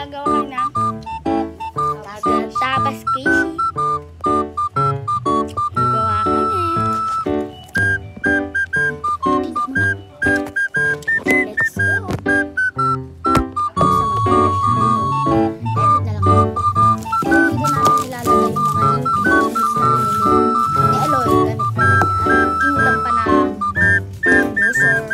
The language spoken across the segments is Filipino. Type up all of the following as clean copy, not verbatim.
gagawa ka na tapas Casey. Gawa ka na. Let's go. Ako sa magpapasya. Edit na lang ako. Dito namin ilalagay yung mga ingredients na binili ni Eloy. Gamit pa rin niya. Kinulang pa ng dinosaur.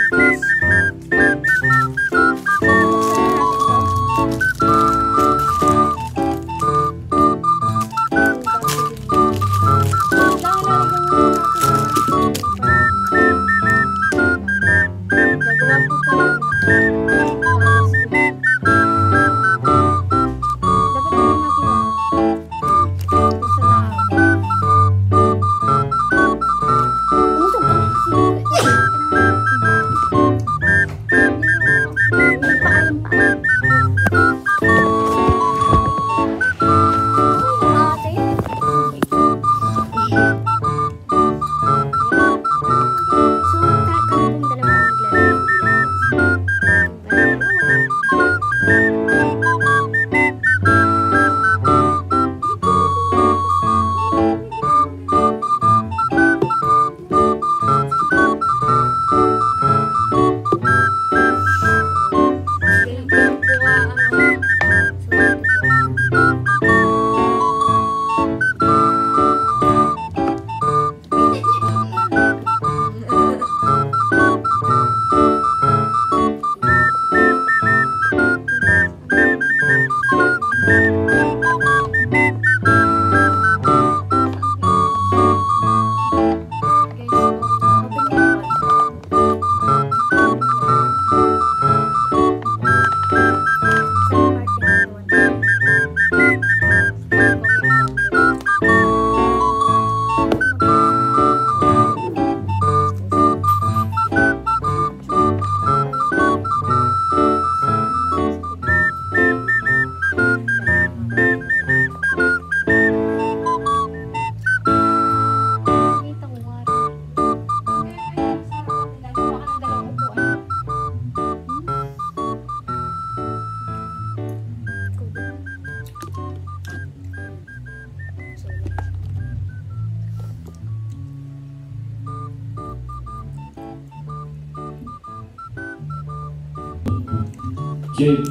Jake,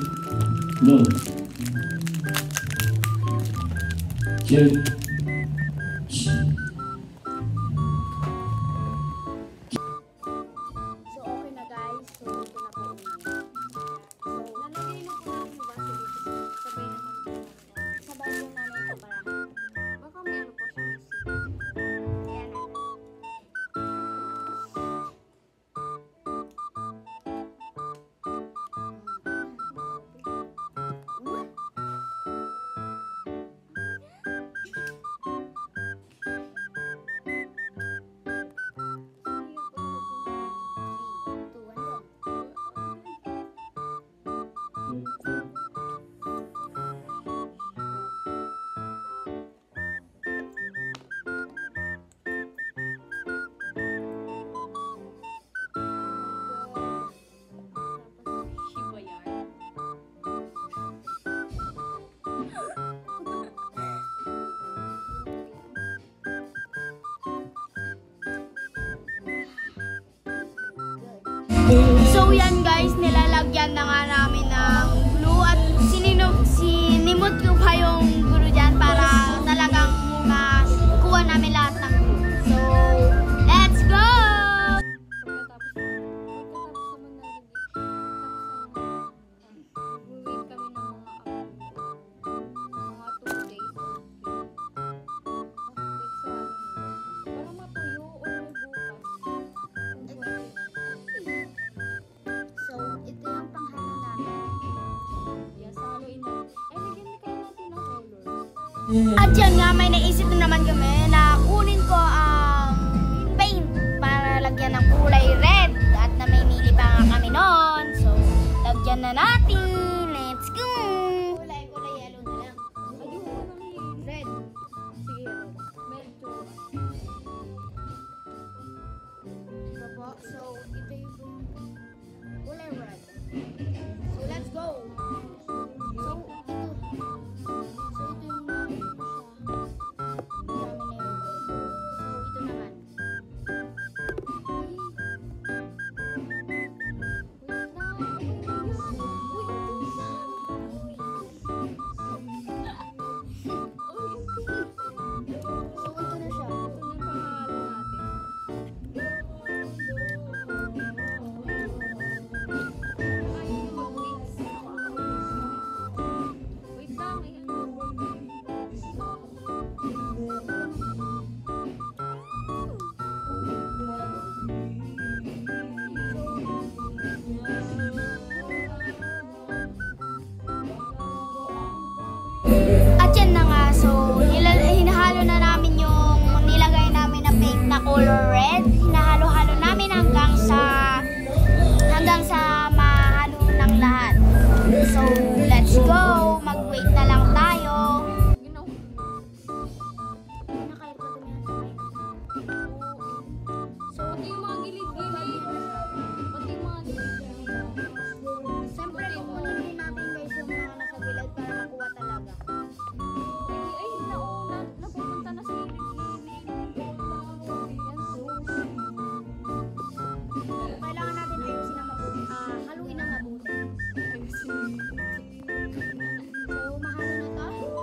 no. Jake. So, okay na guys. So, ito na po. So, lalagay na po namin yung baso dito. Sabay naman. Sabay yung namin ito para. Baka may ano po siya. Ayan na. So yan guys, nilalagyan na nga namin ng glue at sinimot ko pa yung glue dyan para talagang kuha namin lahat ng glue. So, let's go! At yan nga, may naisip na naman kami na kunin ko ang paint para lagyan ng kulay red. At na may nili pa nga kami noon. So, lagyan na natin. Let's go! Kulay yellow na lang. Ayun, red. Sige, medyo. So, ito yung kulay red. So, let's go! So, red. Hinahalo-halo namin hanggang sa mahalo ng lahat. So, let's go. Mag-wait na lang tayo. So, pati yung mga gilid-gilid. Pati yung mga gilid-gilid. Siyempre, kukunin din natin guys yung mga nasa gilid para makuha talaga. Ay, napupunta na sa gilid-gilid. Kailangan natin ayusin na mabuti. Haluin na mabuti. So, mahalo na to.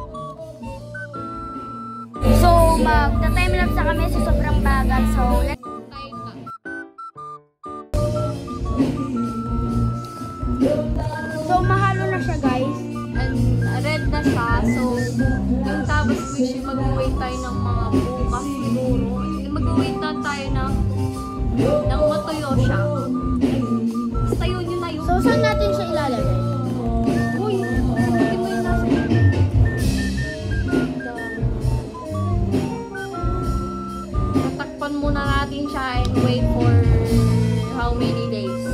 So, magta-timelapse na kami sa sobrang bagal. So, let's Tayo ka. mahalo na siya guys. And red na siya. So, yung tapos wish, mag-wait tayo ng mga bukas siguro. Mag-wait na tayo ng matuyo siya. Basta yun na yun. So, saan natin siya ilalagay? Uy, hindi mo yung nasa tatakpan muna natin siya and wait for how many days?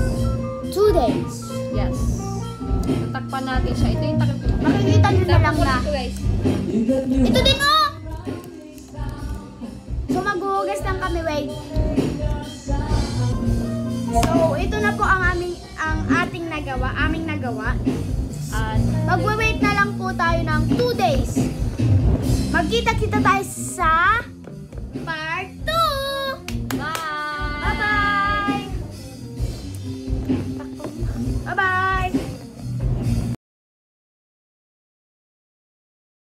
2 days. Yes. Tatakpan natin siya. Ito yung takpan. Makikita nyo na lang na. Ito guys. Ito din oh! So, maghuhugas lang kami, wait. So, ito na po ang ating aming nagawa. At Magwe-wait na lang po tayo ng 2 days. Magkita-kita tayo sa